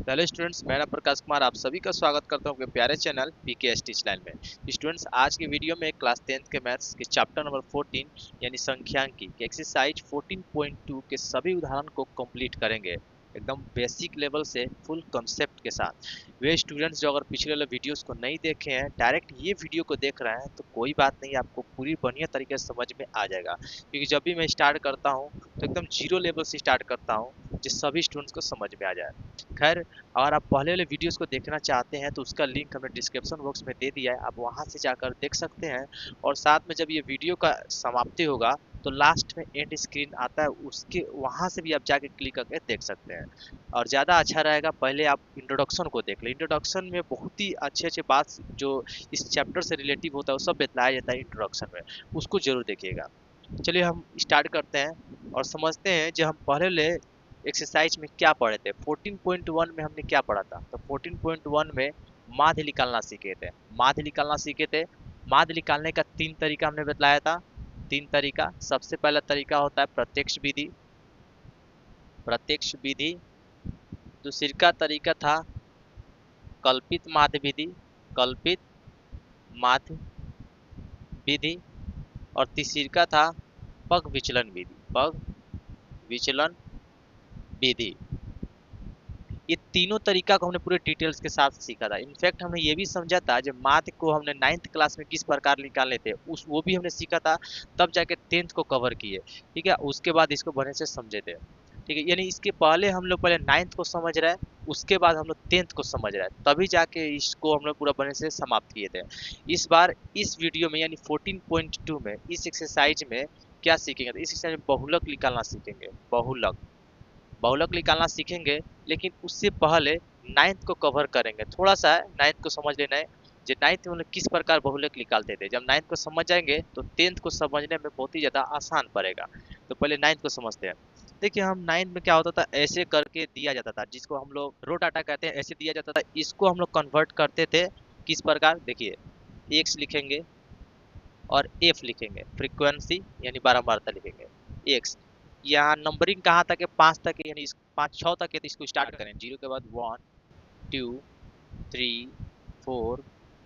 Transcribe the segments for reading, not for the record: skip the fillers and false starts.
Hello students, मैं प्रकाश कुमार आप सभी का स्वागत करता हूं अपने प्यारे चैनल पीके टीच लाइन में। स्टूडेंट्स, आज की वीडियो में क्लास 10th के मैथ्स के चैप्टर नंबर 14 यानी संख्यांकी के एक्सरसाइज 14.2 के सभी उदाहरण को कंप्लीट करेंगे एकदम बेसिक लेवल से फुल कॉन्सेप्ट के साथ। वे स्टूडेंट्स जो अगर पिछले वाले वीडियोस को नहीं देखे हैं, डायरेक्ट ये वीडियो को देख रहे हैं तो कोई बात नहीं, आपको पूरी बढ़िया तरीके से समझ में आ जाएगा। क्योंकि जब भी मैं स्टार्ट करता हूँ तो एकदम जीरो लेवल से स्टार्ट करता हूँ, जिस सभी स्टूडेंट्स को समझ में आ जाए। खैर, अगर आप पहले वाले वीडियोस को देखना चाहते हैं तो उसका लिंक हमने डिस्क्रिप्शन बॉक्स में दे दिया है, आप वहां से जाकर देख सकते हैं। और साथ में जब ये वीडियो का समाप्ति होगा तो लास्ट में एंड स्क्रीन आता है, उसके वहां से भी आप जाके क्लिक करके देख सकते हैं। और ज़्यादा अच्छा रहेगा पहले आप इंट्रोडक्शन को देख लें। इंट्रोडक्शन में बहुत ही अच्छे अच्छे बात जो इस चैप्टर से रिलेटिव होता है वो सब बताया जाता है इंट्रोडक्शन में, उसको जरूर देखिएगा। चलिए हम स्टार्ट करते हैं और समझते हैं जो हम पहले एक्सरसाइज में क्या पढ़े थे। 14.1 में हमने क्या पढ़ा था? तो 14.1 में माध्य निकालना सीखे थे। माध्य निकालना सीखे थे। माध्य निकालने का तीन तरीका हमने बतलाया था। तीन तरीका, सबसे पहला तरीका होता है प्रत्यक्ष विधि। प्रत्यक्ष विधि। दूसरी का तरीका था कल्पित माध्य विधि। कल्पित माध्य विधि। और तीसरी का था पग विचलन विधि। पग विचलन विधि। ये तीनों तरीका को हमने पूरे डिटेल्स के साथ सीखा था। इनफैक्ट हमने ये भी समझा था जब माध्य को हमने 9th क्लास में किस प्रकार निकालने थे, उस वो भी हमने सीखा था। तब जाके 10th को कवर किए। ठीक है, उसके बाद इसको बढ़िया से समझे थे। ठीक है, यानी इसके पहले हम लोग पहले 9th को समझ रहे हैं, उसके बाद हम लोग 10th को समझ रहे हैं, तभी जाके इसको हम लोग पूरा बढ़िया से समाप्त किए थे। इस बार इस वीडियो में यानी 14.2 में इस एक्सरसाइज में क्या सीखेंगे? तो इस एक्सरसाइज में बहुलक निकालना सीखेंगे। बहुलक बहुलक निकालना सीखेंगे। लेकिन उससे पहले 9th को कवर करेंगे। थोड़ा सा 9th को समझ लेना है, जो 9th में किस प्रकार बहुलक निकालते थे। जब 9th को समझ जाएंगे तो 10th को समझने में बहुत ही ज़्यादा आसान पड़ेगा। तो पहले 9th को समझते हैं। देखिए, हम 9th में क्या होता था, ऐसे करके दिया जाता था जिसको हम लोग रो डाटा कहते हैं। ऐसे दिया जाता था, इसको हम लोग कन्वर्ट करते थे किस प्रकार। देखिए, एक्स लिखेंगे और एफ लिखेंगे, फ्रीक्वेंसी यानी बारंबारता लिखेंगे। एक्स, यहाँ नंबरिंग कहाँ तक है? 5 तक है, यानी 5 6 तक है तो इसको स्टार्ट करें। जीरो के बाद 1 2 3 4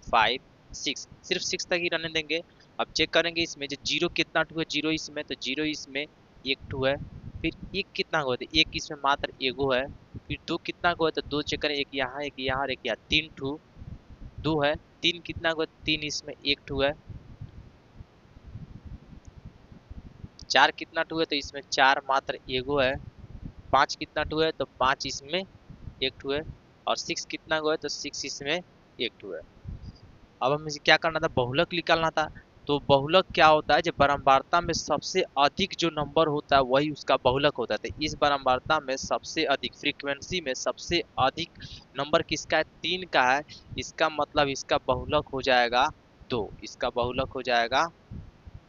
5 6, सिर्फ 6 तक ही रहने देंगे। अब चेक करेंगे इसमें जो जीरो कितना टू है। जीरो इसमें, तो जीरो इसमें एक टू है। फिर एक कितना हुआ? तो एक इसमें मात्र एगो है। फिर दो कितना हुआ? तो दो चेक करें, एक यहाँ एक यहाँ और एक यहाँ, तीन टू दो है। तीन कितना हुआ? तीन इसमें एक टू है। चार कितना टू है? तो इसमें चार मात्र एगो है। पाँच कितना टू है? तो पाँच इसमें एक टू है। और सिक्स कितना गो है? तो सिक्स इसमें एक टू है। अब हमें क्या करना था? बहुलक निकालना था। तो बहुलक क्या होता है? जब बारंबारता में सबसे अधिक जो नंबर होता है वही उसका बहुलक होता है। तो इस बारंबारता में सबसे अधिक, फ्रीक्वेंसी में सबसे अधिक नंबर किसका है? तीन का है। इसका मतलब इसका बहुलक हो जाएगा दो। इसका बहुलक हो जाएगा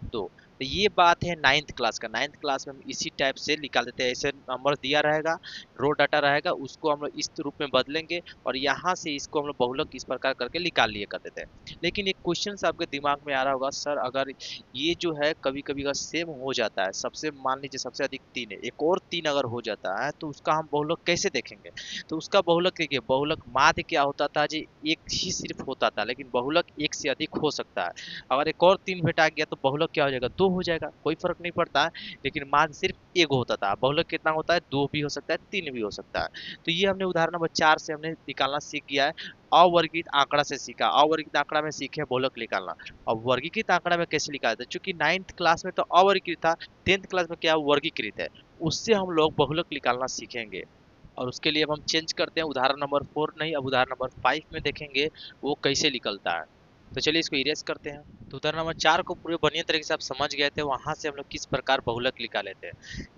दो। तो ये बात है 9th क्लास का। 9th क्लास में हम इसी टाइप से निकाल देते हैं। ऐसे नंबर दिया रहेगा, रो डाटा रहेगा, उसको हम लोग इस रूप में बदलेंगे और यहाँ से इसको हम लोग बहुलक इस प्रकार करके निकाल लिए करते थे। लेकिन एक क्वेश्चन आपके दिमाग में आ रहा होगा, सर अगर ये जो है कभी कभी अगर सेम हो जाता है, सबसे मान लीजिए सबसे अधिक तीन है, एक और तीन अगर हो जाता है तो उसका हम बहुलक कैसे देखेंगे? तो उसका बहुलक देखिए, बहुलक माध्य क्या होता था जी? एक ही सिर्फ होता था, लेकिन बहुलक एक से अधिक हो सकता है। अगर एक और तीन भेटा गया तो बहुलक क्या हो जाएगा? दो हो जाएगा, कोई फर्क नहीं पड़ता है। लेकिन माध्य सिर्फ एक होता था, बहुलक कितना होता है? दो भी हो सकता है, तीन भी हो सकता है। तो ये हमने उदाहरण नंबर 4 से हमने निकालना सीख गया है। अवर्गीकृत आंकड़ा से सीखा। अवर्गीकृत आंकड़ा में सीखे बहुलक निकालना। अब वर्गीकृत आंकड़ा में कैसे निकालते हैं? चूंकि 9th क्लास में तो अवर्गीकृत था, 10th क्लास में क्या वर्गीकृत है, उससे हम लोग बहुलक निकालना सीखेंगे। और उसके लिए अब हम चेंज करते हैं, उदाहरण नंबर 4 नहीं, अब उदाहरण नंबर 5 में देखेंगे वो कैसे निकलता है। तो चलिए इसको इरेज करते हैं। तो उदाहरण नंबर 4 को पूरे बढ़िया तरीके से आप समझ गए थे, वहां से हम लोग किस प्रकार बहुलक निकाले थे।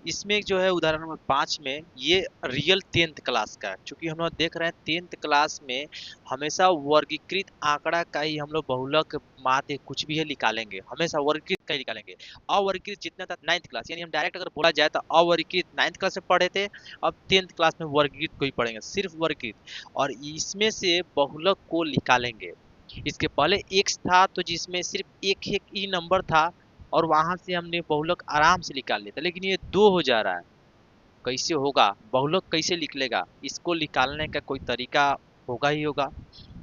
इसमें जो है उदाहरण नंबर 5 में ये रियल 10th क्लास का है। चूंकि हम लोग देख रहे हैं 10th क्लास में हमेशा वर्गीकृत आंकड़ा का ही हम लोग बहुलक माध्य कुछ भी है निकालेंगे, हमेशा वर्गीकृत का ही निकालेंगे। अवर्गीकृत जितना था 9th क्लास, यानी हम डायरेक्ट अगर बोला जाए तो अवर्गीकृत 9th क्लास में पढ़े थे, अब 10th क्लास में वर्गीकृत को ही पढ़ेंगे, सिर्फ वर्गीकृत। और इसमें से बहुलक को निकालेंगे। इसके पहले एक्स था तो जिसमें सिर्फ एक एक ही नंबर था और वहां से हमने बहुलक आराम से निकाल लिया था, लेकिन ये दो हो जा रहा है। कैसे होगा, बहुलक कैसे निकलेगा, इसको निकालने का कोई तरीका होगा ही होगा।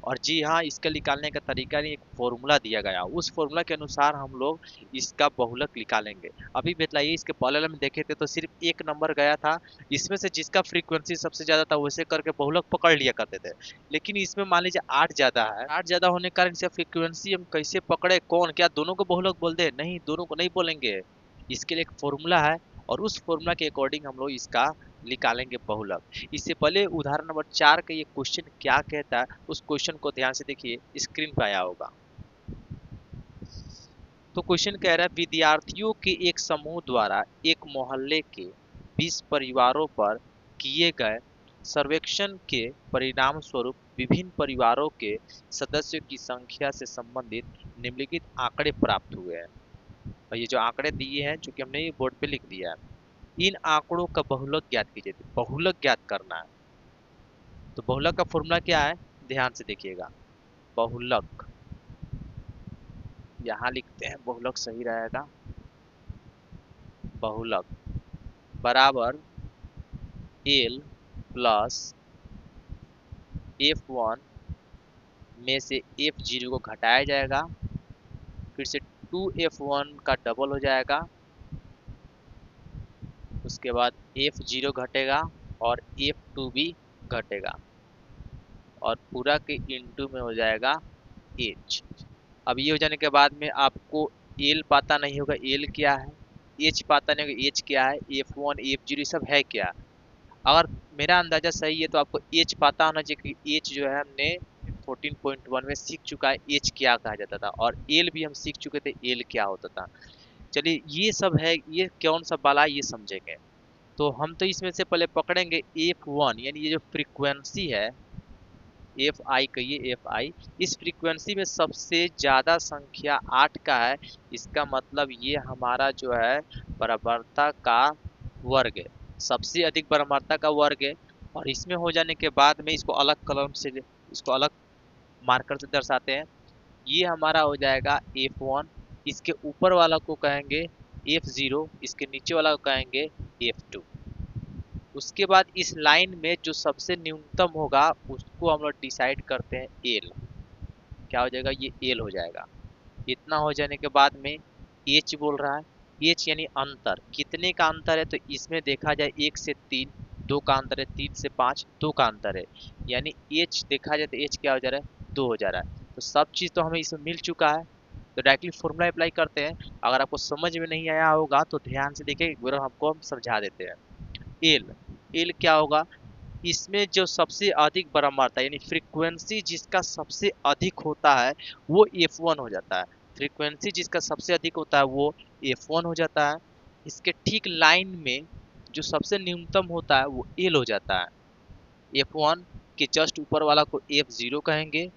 और जी हाँ, इसका निकालने का तरीका नहीं, एक फॉर्मूला दिया गया, उस फॉर्मूला के अनुसार हम लोग इसका बहुलक निकालेंगे। अभी बतलाइए, इसके पहले वाले में देखे थे तो सिर्फ एक नंबर गया था, इसमें से जिसका फ्रीक्वेंसी सबसे ज्यादा था वैसे करके बहुलक पकड़ लिया करते थे। लेकिन इसमें मान लीजिए 8 ज्यादा है, 8 ज्यादा होने के कारण इसका फ्रीक्वेंसी हम कैसे पकड़े, कौन क्या दोनों को बहुलक बोल दे, नहीं दोनों को नहीं बोलेंगे। इसके लिए एक फॉर्मूला है और उस फॉर्मूला के अकॉर्डिंग हम लोग इसका निकालेंगे बहुलक। इससे पहले उदाहरण नंबर 4 का ये क्वेश्चन क्या कहता है, उस क्वेश्चन को ध्यान से देखिए, स्क्रीन पे आया होगा। तो क्वेश्चन कह रहा है, विद्यार्थियों के एक समूह द्वारा एक मोहल्ले के 20 परिवारों पर किए गए सर्वेक्षण के परिणाम स्वरूप विभिन्न परिवारों के सदस्यों की संख्या से संबंधित निम्नलिखित आंकड़े प्राप्त हुए हैं। और ये जो आंकड़े दिए हैं, चूंकि हमने ये बोर्ड पे लिख दिया है, इन आंकड़ों का बहुलक ज्ञात कीजिए। बहुलक ज्ञात करना है, तो बहुलक का फॉर्मूला क्या है, ध्यान से देखिएगा। बहुलक यहाँ लिखते हैं, बहुलक सही रहेगा। बहुलक बराबर एल प्लस F1 में से F0 को घटाया जाएगा, फिर से 2F1 का डबल हो जाएगा, उसके बाद F0 घटेगा और F2 भी घटेगा और पूरा के इनटू में हो जाएगा H। अब ये हो जाने के बाद में आपको एल पता नहीं होगा, एल क्या है, एच पता नहीं होगा, एच क्या है, F1 F0 सब है क्या। अगर मेरा अंदाजा सही है तो आपको एच पता होना चाहिए कि एच जो है हमने 14.1 में सीख चुका है, एच क्या कहा जाता था, और एल भी हम सीख चुके थे, एल क्या होता था। चलिए ये सब है, ये कौन सा वाला ये समझेंगे। तो हम तो इसमें से पहले पकड़ेंगे F1, यानी ये जो फ्रीक्वेंसी है, एफ आई कहिए, एफ आई, इस फ्रीक्वेंसी में सबसे ज्यादा संख्या 8 का है, इसका मतलब ये हमारा जो है बराबरता का वर्ग है, सबसे अधिक बराबरता का वर्ग है। और इसमें हो जाने के बाद में इसको अलग कलम से, इसको अलग मार्कर से दर्शाते हैं, ये हमारा हो जाएगा F1, इसके ऊपर वाला को कहेंगे F0, इसके नीचे वाला को कहेंगे F2। उसके बाद इस लाइन में जो सबसे न्यूनतम होगा उसको हम लोग डिसाइड करते हैं एल, क्या हो जाएगा, ये एल हो जाएगा। इतना हो जाने के बाद में एच बोल रहा है, एच यानी अंतर, कितने का अंतर है, तो इसमें देखा जाए 1 से 3 2 का अंतर है, 3 से 5 2 का अंतर है, यानी एच देखा जाए तो एच क्या हो जा रहा है, 2 हो जा रहा है। तो सब चीज़ तो हमें इसमें मिल चुका है, तो डायरेक्टली फॉर्मूला अप्लाई करते हैं। अगर आपको समझ में नहीं आया होगा तो ध्यान से देखिए, एक बार हमको हम समझा देते हैं। एल, एल क्या होगा, इसमें जो सबसे अधिक बारंबारता यानी फ्रीक्वेंसी जिसका सबसे अधिक होता है वो F1 हो जाता है, फ्रीक्वेंसी जिसका सबसे अधिक होता है वो F1 हो जाता है। इसके ठीक लाइन में जो सबसे न्यूनतम होता है वो L हो जाता है। F1 के जस्ट ऊपर वाला को F0 कहेंगे,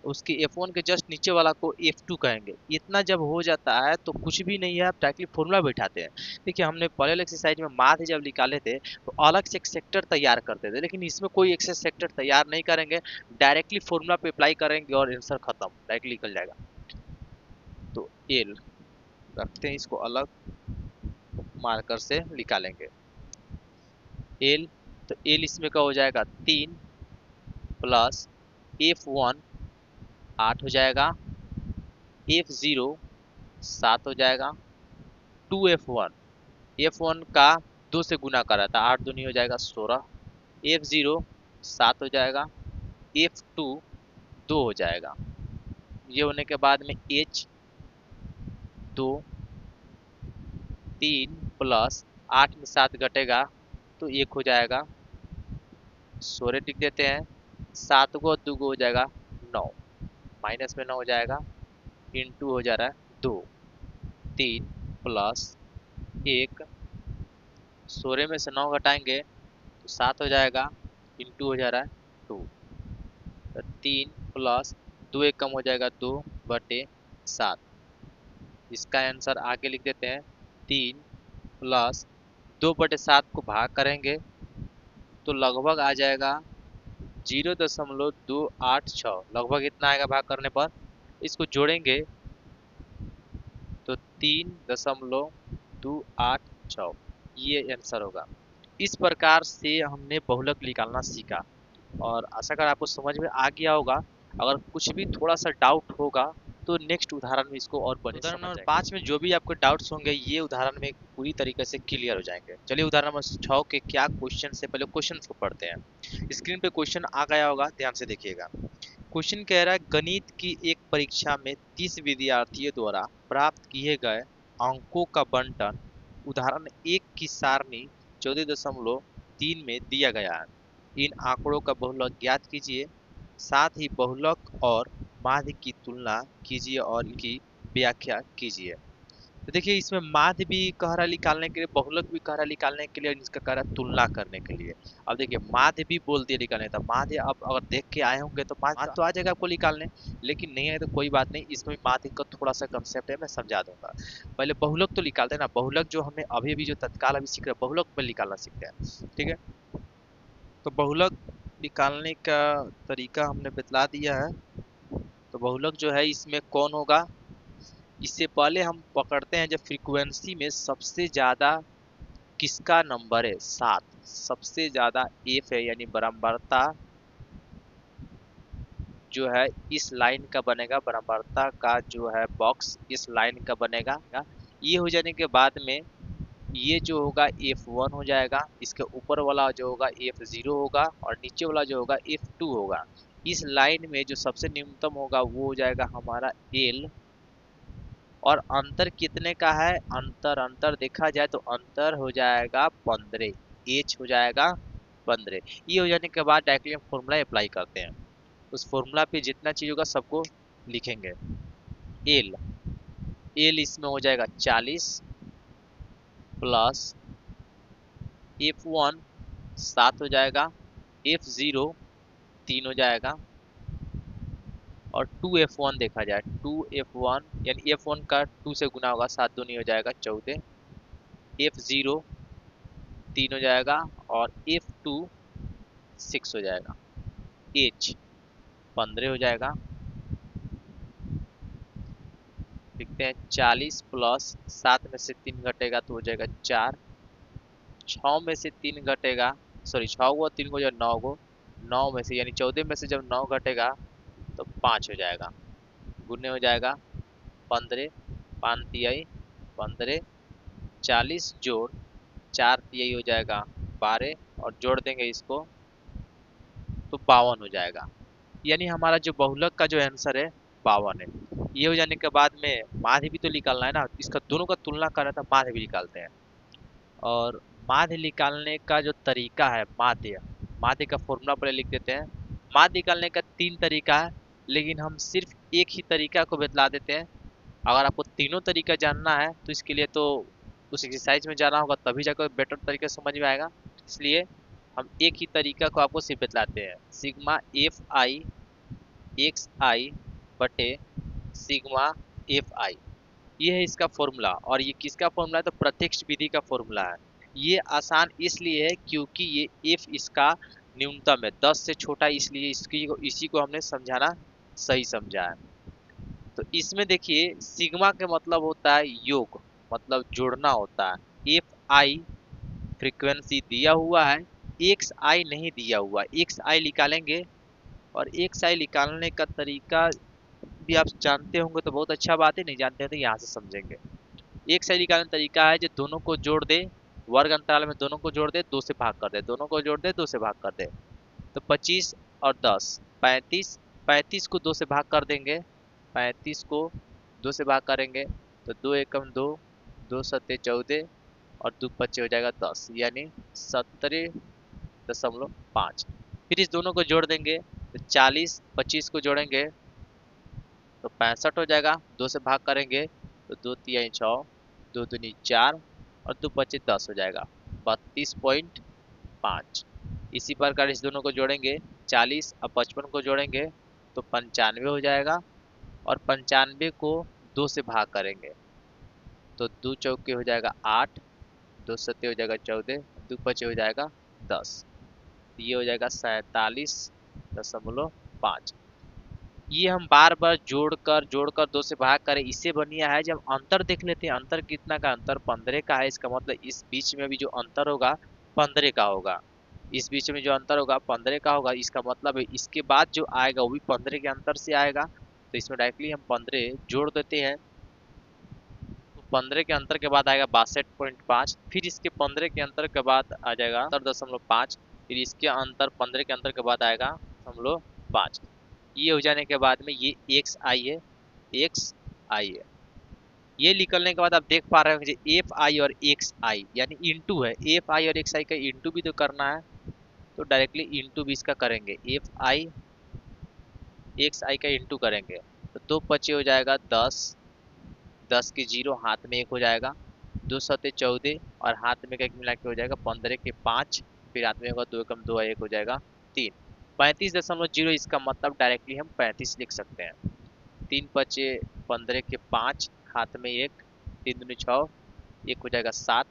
उसके F1 के जस्ट नीचे वाला को F2 कहेंगे। इतना जब हो जाता है तो कुछ भी नहीं है, आप डायरेक्टली फॉर्मूला बैठाते हैं। देखिए हमने पहले एक्सरसाइज में माथ जब निकाले थे तो अलग से एक सेक्टर तैयार करते थे, लेकिन इसमें कोई एक सेक्टर तैयार नहीं करेंगे, डायरेक्टली फॉर्मूला पे अप्लाई करेंगे और आंसर खत्म, डायरेक्टली निकल जाएगा। तो एल रखते हैं, इसको अलग मार्कर से निकालेंगे एल। तो एल इसमें का हो जाएगा 3 प्लस F1 8 हो जाएगा, F0 7 हो जाएगा, 2F1, F1 का 2 से गुना करा था, 8 दूनी हो जाएगा 16, F0 7 हो जाएगा, F2 2 हो जाएगा। ये होने के बाद में H 2 3 प्लस 8 में 7 घटेगा तो 1 हो जाएगा, 16 टिक देते हैं, 7 को 2 हो जाएगा 9, माइनस में 9 हो जाएगा, इंटू हो जा रहा है 2, 3 प्लस 1, 16 में से 9 घटाएंगे तो 7 हो जाएगा, इंटू हो जा रहा है 2, तो 3 प्लस 2 एक कम हो जाएगा 2/7। इसका आंसर आगे लिख देते हैं, 3 प्लस 2/7 को भाग करेंगे तो लगभग आ जाएगा 0.286, लगभग इतना आएगा भाग करने पर। इसको जोड़ेंगे तो 3.286, ये आंसर होगा। इस प्रकार से हमने बहुलक निकालना सीखा और आशा कर आपको समझ में आ गया होगा। अगर कुछ भी थोड़ा सा डाउट होगा तो नेक्स्ट उदाहरण में इसको और बने उदाहरण नंबर 5 में जो भी आपको डाउट्स होंगे ये उदाहरण में पूरी तरीके से क्लियर हो जाएंगे। चलिए उदाहरण नंबर 6 के क्या क्वेश्चन से पहले क्वेश्चन को पढ़ते हैं। स्क्रीन पे क्वेश्चन आ गया होगा, ध्यान से देखिएगा। क्वेश्चन कह रहा है गणित की एक परीक्षा में 30 विद्यार्थियों द्वारा प्राप्त किए गए अंकों का बंटन उदाहरण 1 की सारणी 14.3 में दिया गया है। इन आंकड़ों का बहुलक ज्ञात कीजिए, साथ ही बहुलक और माध्य की तुलना कीजिए और इनकी व्याख्या कीजिए। तो देखिए इसमें माध्य भी कह रहा है निकालने के लिए, बहुलक भी कह रहा है निकालने के लिए, इसका कह रहा है तुलना करने के लिए। अब देखिए माध्य भी बोल दिया निकालने था, माध्य अब अगर देख के आए होंगे तो माध्य तो आ जाएगा आपको निकालने, लेकिन नहीं है तो कोई बात नहीं, इसमें माध्य का थोड़ा सा कंसेप्ट है मैं समझा दूंगा। पहले बहुलक तो निकालते हैं ना, बहुलक जो हमें अभी अभी जो तत्काल अभी सीख रहे हैं बहुलक में निकालना सीखते हैं, ठीक है। तो बहुलक निकालने का तरीका हमने बतला दिया है। तो बहुलक जो है इसमें कौन होगा, इससे पहले हम पकड़ते हैं जब फ्रीक्वेंसी में सबसे ज्यादा किसका नंबर है, 7, सबसे ज्यादा एफ है यानी बराबरता जो है इस लाइन का बनेगा, बराबरता का जो है बॉक्स इस लाइन का बनेगा। ये हो जाने के बाद में ये जो होगा F1 हो जाएगा, इसके ऊपर वाला जो होगा F0 होगा और नीचे वाला जो होगा F2 होगा। इस लाइन में जो सबसे न्यूनतम होगा वो हो जाएगा हमारा L। और अंतर कितने का है, अंतर अंतर देखा जाए तो अंतर हो जाएगा 15, H हो जाएगा 15। ये हो जाने के बाद डायरेक्टली हम फॉर्मूला अप्लाई करते हैं, उस फॉर्मूला पे जितना चीज होगा सबको लिखेंगे। एल एल इसमें हो जाएगा 40 प्लस F1 7 हो जाएगा, F0 3 हो जाएगा और 2F1 देखा जाए 2F1 यानी F1 का 2 से गुना होगा, 7 दूनी हो जाएगा 14, F0 3 हो जाएगा और F2 6 हो जाएगा, H 15 हो जाएगा। लिखते हैं 40 प्लस 7 में से 3 घटेगा तो हो जाएगा 4, 6 में से 3 घटेगा, सॉरी 6 को 3 को जो 9 को 9 में से यानी 14 में से जब 9 घटेगा तो 5 हो जाएगा, गुने हो जाएगा 15, 5 तिहाई 15, 40 जोड़ 4 तिहाई हो जाएगा 12 और जोड़ देंगे इसको तो 52 हो जाएगा। यानी हमारा जो बहुलक का जो आंसर है 52 है। ये हो जाने के बाद में माध्य भी तो निकालना है ना, इसका दोनों का तुलना कर रहा था, माध्य भी निकालते हैं। और माध्य निकालने का जो तरीका है, माध्य माध्य का फॉर्मूला पहले लिख देते हैं। माध्य निकालने का 3 तरीका है, लेकिन हम सिर्फ एक ही तरीका को बतला देते हैं। अगर आपको तीनों तरीका जानना है तो इसके लिए तो उस एक्सरसाइज में जाना होगा, तभी जाकर बेटर तरीके से समझ में आएगा। इसलिए हम एक ही तरीका को आपको सिर्फ बतलाते हैं, सिग्मा एफ आई एक्स आई बटे सिग्मा एफ आई, ये है इसका फॉर्मूला। और ये किसका फॉर्मूला है, तो प्रत्यक्ष विधि का फॉर्मूला है। ये आसान इसलिए है क्योंकि ये एफ इसका न्यूनतम है, 10 से छोटा, इसलिए इसी को हमने समझाना सही समझा है। तो इसमें देखिए सिग्मा के मतलब होता है योग, मतलब जोड़ना होता है। एफ आई फ्रीक्वेंसी दिया हुआ है, एक्स आई नहीं दिया हुआ, एक्स आई निकालेंगे। और एक्स आई निकालने का तरीका भी आप जानते होंगे तो बहुत अच्छा बात है, नहीं जानते हैं तो यहाँ से समझेंगे। एक्स आई निकालने का तरीका है जो दोनों को जोड़ दे, वर्ग अंतराल में दोनों को जोड़ दे, 2 से भाग कर दे, दोनों को जोड़ दे 2 से भाग कर दे। तो 25 और 10 35, 35 को 2 से भाग कर देंगे, 35 को 2 से भाग करेंगे तो 2 एकम 2, 2 सत्ते 14 और 2 पच्चे हो जाएगा 10, यानी 17.5। फिर इस दोनों को जोड़ देंगे तो 40 25 को जोड़ेंगे तो 65 हो जाएगा, 2 से भाग करेंगे तो 2 तिहाई 6, 2 दूनी 4 और 2 पच्चे 10 हो जाएगा 32.5। इसी प्रकार इस दोनों को जोड़ेंगे, 40 और 55 को जोड़ेंगे तो 95 हो जाएगा और 95 को 2 से भाग करेंगे तो 2 चौके हो जाएगा 8, 2 सत्ते हो जाएगा 14, 2 पचे हो जाएगा 10, ये हो जाएगा 47.5। ये हम बार बार जोड़कर 2 से भाग करें, इससे बढ़िया है जब अंतर देख लेते हैं। अंतर कितना का, अंतर 15 का है, इसका मतलब इस बीच में भी जो अंतर होगा 15 का होगा। इस बीच में जो अंतर होगा 15 का होगा, इसका मतलब है इसके बाद जो आएगा वो भी 15 के अंतर से आएगा। तो इसमें डायरेक्टली हम 15 जोड़ देते हैं। तो 15 के अंतर के बाद आएगा 62.5, फिर इसके 15 के अंतर के बाद आ जाएगा 70.5, फिर इसके अंतर 15 के अंतर के बाद आएगा 0.5। ये हो जाने के बाद में ये एक्स आई है, एक्स आई है। ये निकलने के बाद आप देख पा रहे हो कि एफ आई और एक्स आई यानी इंटू है, एफ आई और एक्स आई का इंटू भी तो करना है, तो डायरेक्टली इंटू भी इसका करेंगे, एफ आई एक्स आई का इंटू करेंगे। तो 2 हो जाएगा 10, 10 के 0 हाथ में 1 हो जाएगा, 2 सते 14 और हाथ में एक मिला के हो जाएगा 15 के 5, फिर हाथ में होगा 2 एकम 2 1 हो जाएगा 3। 35.0 इसका मतलब डायरेक्टली हम 35 लिख सकते हैं। 3 पचे 15 के 5, हाथ में 1, 3 दूनी 6, 1 हो जाएगा 7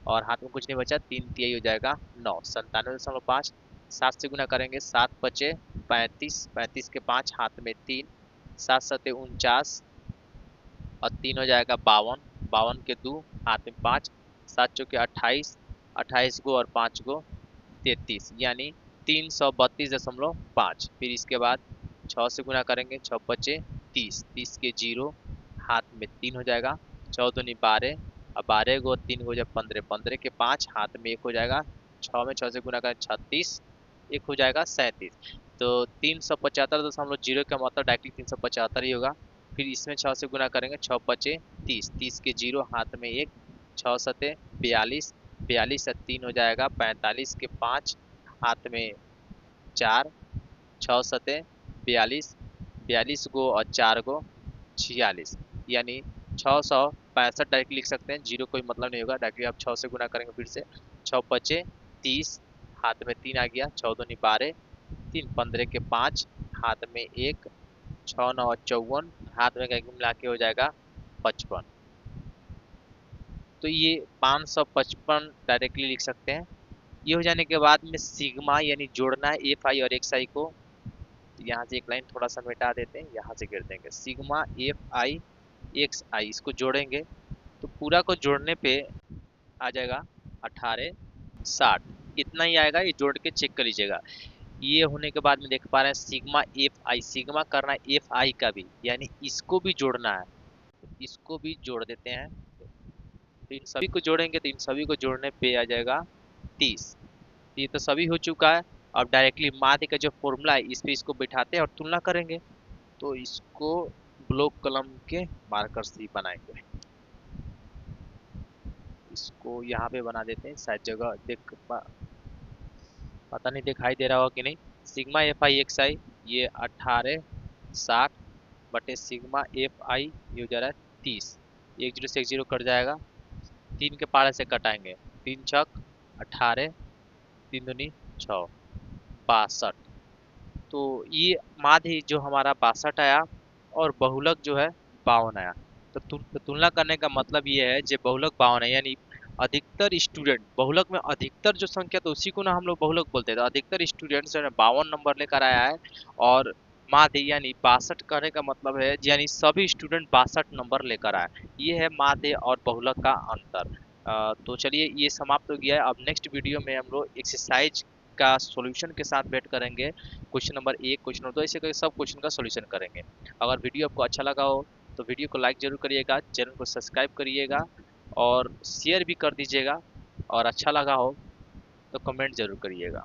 और हाथ में कुछ नहीं बचा, 3 तिहाई हो जाएगा 9, 97.5। 7 से गुना करेंगे, 7 पचे 35, 35 के 5 हाथ में 3, 7 सते 49 और 3 हो जाएगा 52, 52 के 2 हाथ में 5, 7 चौके 28, 28 गो और 5 गो 33 यानी 332.5। फिर इसके बाद 6 से गुना करेंगे, 6 बचे 30, 30 के 0 हाथ में 3 हो जाएगा, 14 दूनी 12 और 12 गो 3 हो जाए 15, 15 के 5 हाथ में 1 हो जाएगा, 6 में 6 से गुना करें 36, 1 हो जाएगा 37। तो 375.0 का मतलब डायरेक्टली 375 ही होगा। फिर इसमें 6 से गुना करेंगे, 6 बचे 30, 30 के 0 हाथ में 1, 6 सते 42, 42 से 3 हो जाएगा 45 के 5 हाथ में 4, 6 सते 42, 42 गो और 4 गो 46 यानी 665 डायरेक्ट लिख सकते हैं, जीरो कोई मतलब नहीं होगा। डायरेक्टली आप 6 से गुना करेंगे, फिर से 6 बचे 30 हाथ में 3 आ गया, 14 दूनी 12, 3 15 के 5 हाथ में 1, 6 9 54 हाथ में मिला के हो जाएगा 55। तो ये 555 डायरेक्टली लिख सकते हैं। ये हो जाने के बाद में सिग्मा यानी जोड़ना है एफ आई और एक्स आई को। तो यहाँ से एक लाइन थोड़ा सा मिटा देते हैं, यहाँ से गिर देंगे, सिग्मा एफ आई एक्स आई इसको जोड़ेंगे। तो पूरा को जोड़ने पे आ जाएगा 18 60, इतना ही आएगा। ये जोड़ के चेक कर लीजिएगा। ये होने के बाद में देख पा रहे हैं सिग्मा एफ आई, सिग्मा करना है एफ आई का भी यानी इसको भी जोड़ना है, तो इसको भी जोड़ देते हैं। तो इन सभी को जोड़ेंगे तो इन सभी को जोड़ने पे आ जाएगा 30। ये तो सभी हो चुका है। अब डायरेक्टली माध्य का जो फॉर्मूला है इस पे इसको बिठाते हैं और तुलना करेंगे। तो इसको ब्लॉक कलम के मार्कर से ही बनाएंगे, इसको यहाँ पे बना देते हैं, शायद जगह पता नहीं दिखाई दे रहा होगा कि नहीं। सिग्मा एफ आई एक्स आई ये 18 60 बटे सिग्मा एफ आई ये हो जा रहा है 30, एक जीरो से एक जीरो कट जाएगा, 3 के पारे से कटाएंगे, 3 छक 18, 3 दूनी 6 62। तो ये माध्य जो हमारा 62 आया और बहुलक जो है 52 आया। तो तुलना करने का मतलब ये है जो बहुलक 52 है यानी अधिकतर स्टूडेंट बहुलक में अधिकतर जो संख्या तो उसी को ना हम लोग बहुलक बोलते हैं। तो अधिकतर स्टूडेंट जो है 52 नंबर लेकर आया है और माध्य यानी 62 कहने का मतलब है यानी सभी स्टूडेंट 62 नंबर लेकर आए। ये है माध्य और बहुलक का अंतर। तो चलिए ये समाप्त हो गया है। अब नेक्स्ट वीडियो में हम लोग एक्सरसाइज का सॉल्यूशन के साथ वेट करेंगे। क्वेश्चन नंबर 1, क्वेश्चन नंबर 2 ऐसे करके सब क्वेश्चन का सॉल्यूशन करेंगे। अगर वीडियो आपको अच्छा लगा हो तो वीडियो को लाइक जरूर करिएगा, चैनल को सब्सक्राइब करिएगा और शेयर भी कर दीजिएगा, और अच्छा लगा हो तो कमेंट जरूर करिएगा।